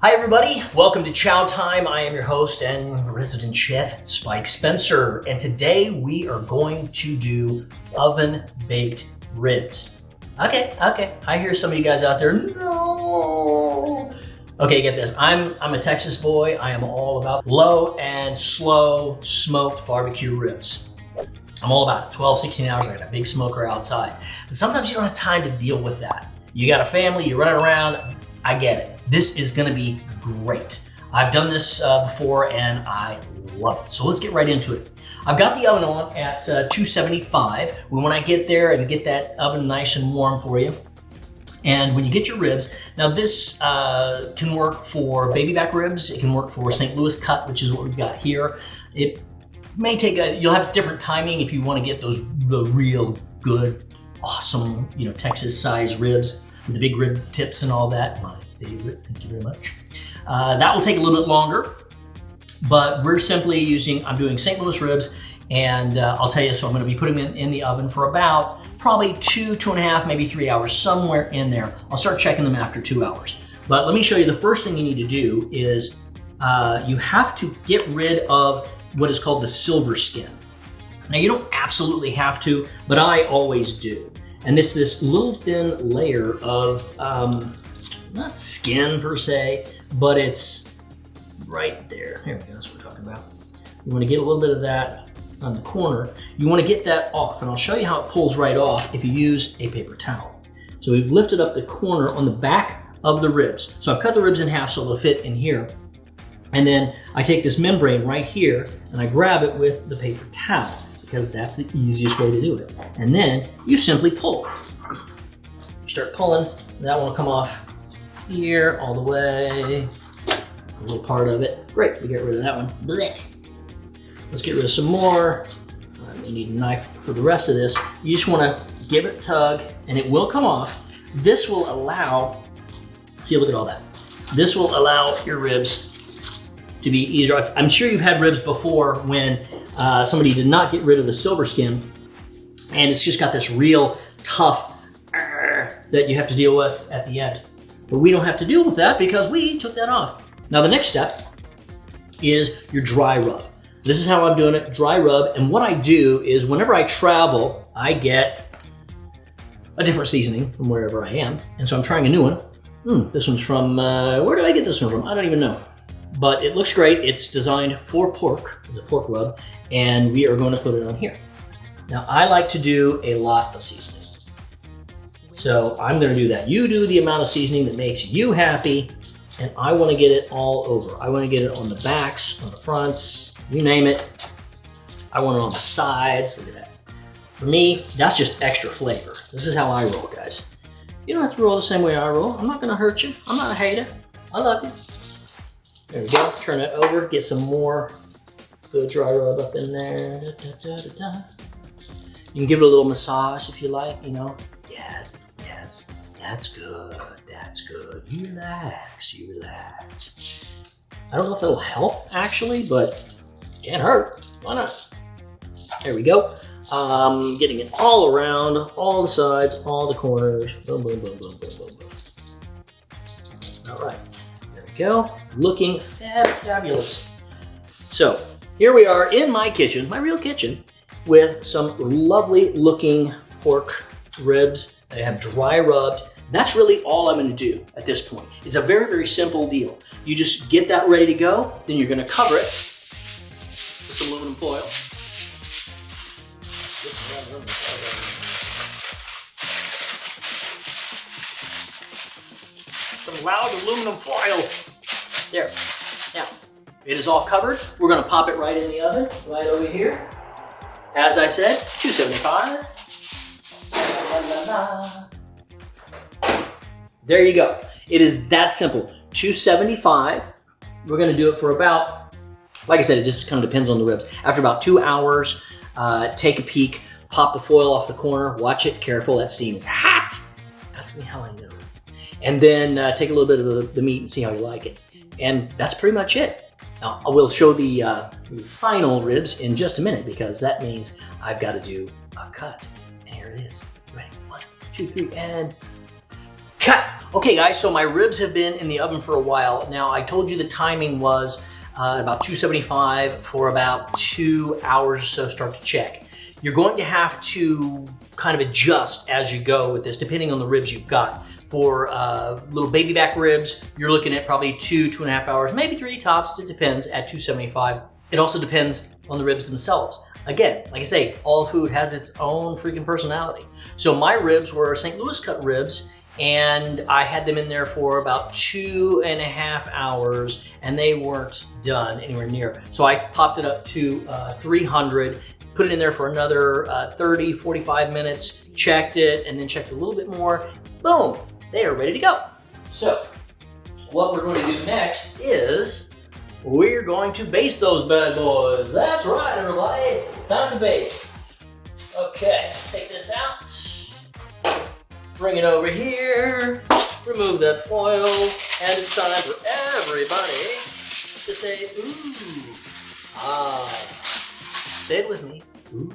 Hi everybody, welcome to Chow Time. I am your host and resident chef, Spike Spencer, and today we are going to do oven-baked ribs. Okay, I hear some of you guys out there, no. Okay, get this, I'm a Texas boy. I am all about low and slow smoked barbecue ribs. I'm all about it, 12, 16 hours, I got a big smoker outside. But sometimes you don't have time to deal with that. You got a family, you're running around, I get it. This is gonna be great. I've done this before and I love it. So let's get right into it. I've got the oven on at 275. When I get there and get that oven nice and warm for you. And when you get your ribs, now this can work for baby back ribs. It can work for St. Louis cut, which is what we've got here. It may take you'll have different timing if you want to get the real good, awesome, Texas size ribs with the big rib tips and all that. My favorite, thank you very much. That will take a little bit longer, but we're simply I'm doing St. Louis ribs, and I'll tell you, so I'm gonna be putting them in the oven for about probably 2.5, maybe 3 hours, somewhere in there. I'll start checking them after 2 hours. But let me show you, the first thing you need to do is you have to get rid of what is called the silver skin. Now you don't absolutely have to, but I always do. And this little thin layer of, not skin per se, but it's right there. Here we go, that's what we're talking about. You want to get a little bit of that on the corner. You want to get that off, and I'll show you how it pulls right off if you use a paper towel. So we've lifted up the corner on the back of the ribs. So I've cut the ribs in half so they'll fit in here. And then I take this membrane right here and I grab it with the paper towel because that's the easiest way to do it. And then you simply pull. You start pulling, that one will come off here all the way, a little part of it. Great, we get rid of that one. Blech. Let's get rid of some more. You need a knife for the rest of this. You just want to give it a tug and it will come off. This will allow, see, look at all that. This will allow your ribs to be easier. I'm sure you've had ribs before when somebody did not get rid of the silver skin and it's just got this real tough that you have to deal with at the end. But we don't have to deal with that because we took that off. Now the next step is your dry rub. This is how I'm doing it, dry rub. And what I do is whenever I travel, I get a different seasoning from wherever I am. And so I'm trying a new one. This one's from, where did I get this one from? I don't even know. But it looks great. It's designed for pork. It's a pork rub. And we are going to put it on here. Now I like to do a lot of seasoning. So I'm gonna do that. You do the amount of seasoning that makes you happy, and I wanna get it all over. I wanna get it on the backs, on the fronts, you name it. I want it on the sides, look at that. For me, that's just extra flavor. This is how I roll, guys. You don't have to roll the same way I roll. I'm not gonna hurt you. I'm not a hater. I love you. There we go, turn it over, get some more good dry rub up in there. You can give it a little massage if you like, Yes, that's good, You relax. I don't know if that'll help actually, but can't hurt, why not? There we go. Getting it all around, all the sides, all the corners. Boom, boom, boom, boom, boom, boom, boom. All right, there we go. Looking fabulous. So here we are in my kitchen, my real kitchen, with some lovely looking pork ribs. They have dry rubbed. That's really all I'm gonna do at this point. It's a very, very simple deal. You just get that ready to go, then you're gonna cover it with some aluminum foil. Some loud aluminum foil. There, now, it is all covered. We're gonna pop it right in the oven, right over here. As I said, 275. There you go. It is that simple. 275. We're gonna do it for about, like I said, it just kind of depends on the ribs. After about 2 hours, take a peek, pop the foil off the corner, watch it, careful, that steam is hot. Ask me how I know. And then take a little bit of the meat and see how you like it. And that's pretty much it. Now, I will show the final ribs in just a minute because that means I've got to do a cut. And here it is. Ready? 1, 2, 3, and cut! Okay guys, so my ribs have been in the oven for a while. Now I told you the timing was about 275 for about 2 hours or so, start to check. You're going to have to kind of adjust as you go with this, depending on the ribs you've got. For little baby back ribs, you're looking at probably 2.5 hours, maybe 3 tops, it depends, at 275. It also depends on the ribs themselves. Again, like I say, all food has its own freaking personality. So my ribs were St. Louis cut ribs, and I had them in there for about 2.5 hours, and they weren't done anywhere near. So I popped it up to 300, put it in there for another 30, 45 minutes, checked it, and then checked a little bit more. Boom, they are ready to go. So what we're going to do next is we're going to baste those bad boys. That's right, everybody, time to baste. Okay, take this out. Bring it over here, remove that foil, and it's time for everybody to say, ooh, ah. Say it with me, ooh,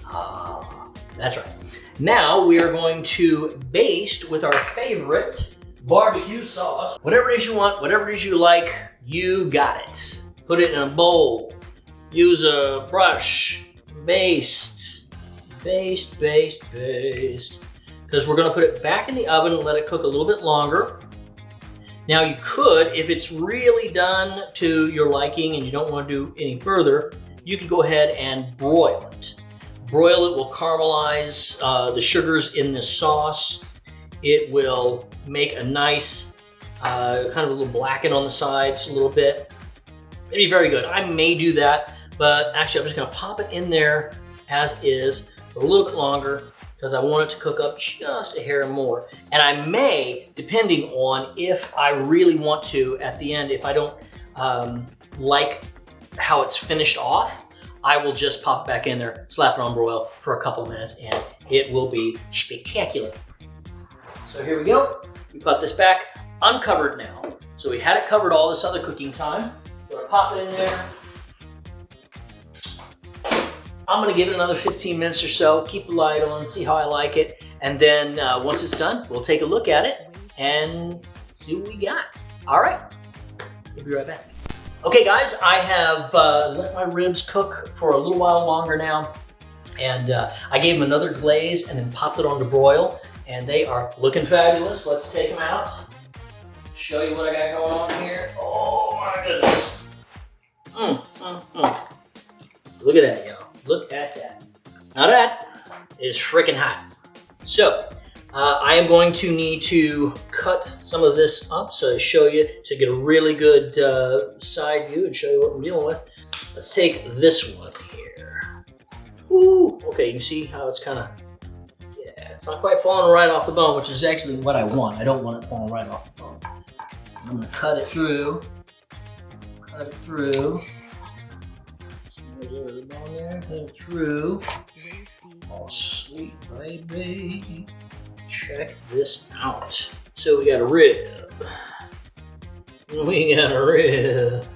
ah. That's right. Now we are going to baste with our favorite barbecue sauce. Whatever it is you want, whatever it is you like, you got it. Put it in a bowl, use a brush, baste, baste, baste, baste. Because we're going to put it back in the oven and let it cook a little bit longer. Now you could, if it's really done to your liking and you don't want to do any further, you could go ahead and broil it. Broil it will caramelize the sugars in the sauce. It will make a nice kind of a little blacken on the sides a little bit. It'd be very good. I may do that, but actually I'm just going to pop it in there as is for a little bit longer, because I want it to cook up just a hair more. And I may, depending on if I really want to at the end, if I don't like how it's finished off, I will just pop it back in there, slap it on broil for a couple of minutes, and it will be spectacular. So here we go. We put this back uncovered now. So we had it covered all this other cooking time. We're gonna pop it in there. I'm gonna give it another 15 minutes or so, keep the light on, see how I like it, and then once it's done, we'll take a look at it and see what we got. All right, we'll be right back. Okay guys, I have let my ribs cook for a little while longer now, and I gave them another glaze and then popped it on to broil, and they are looking fabulous. Let's take them out, show you what I got going on here. Oh my goodness. Look at that, y'all. Look at that. Now that is freaking hot. So I am going to need to cut some of this up so to show you, to get a really good side view and show you what we're dealing with. Let's take this one here. Ooh, okay, you can see how it's kind of, yeah, it's not quite falling right off the bone, which is actually what I want. I don't want it falling right off the bone. I'm gonna cut it through, cut it through. There's a bone there, cut it through. Oh, sweet baby. Check this out. So we got a rib. We got a rib.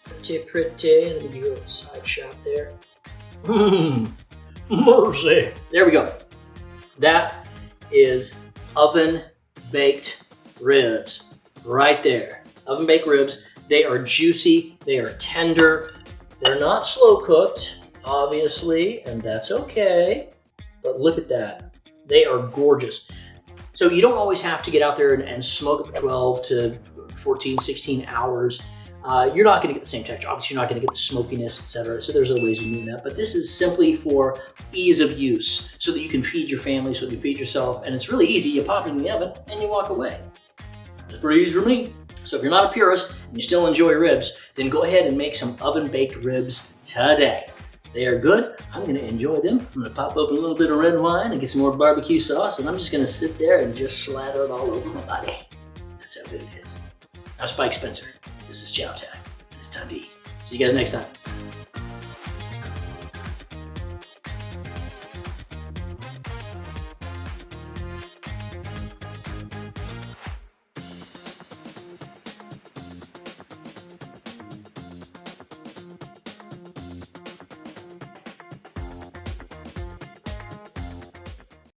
Pretty, pretty. Let me do a little side shot there. Mercy. There we go. That is oven baked ribs right there. Oven baked ribs. They are juicy. They are tender. They're not slow cooked, obviously, and that's okay. But look at that. They are gorgeous. So you don't always have to get out there and smoke it for 12 to 14, 16 hours. You're not gonna get the same texture. Obviously, you're not gonna get the smokiness, etc. So there's other ways of doing that. But this is simply for ease of use, so that you can feed your family, so that you feed yourself. And it's really easy. You pop it in the oven and you walk away. It's pretty easy for me. So if you're not a purist and you still enjoy ribs, then go ahead and make some oven-baked ribs today. They are good. I'm gonna enjoy them. I'm gonna pop open a little bit of red wine and get some more barbecue sauce, and I'm just gonna sit there and just slather it all over my body. That's how good it is. I'm Spike Spencer. This is Chow Time. It's time to eat. See you guys next time.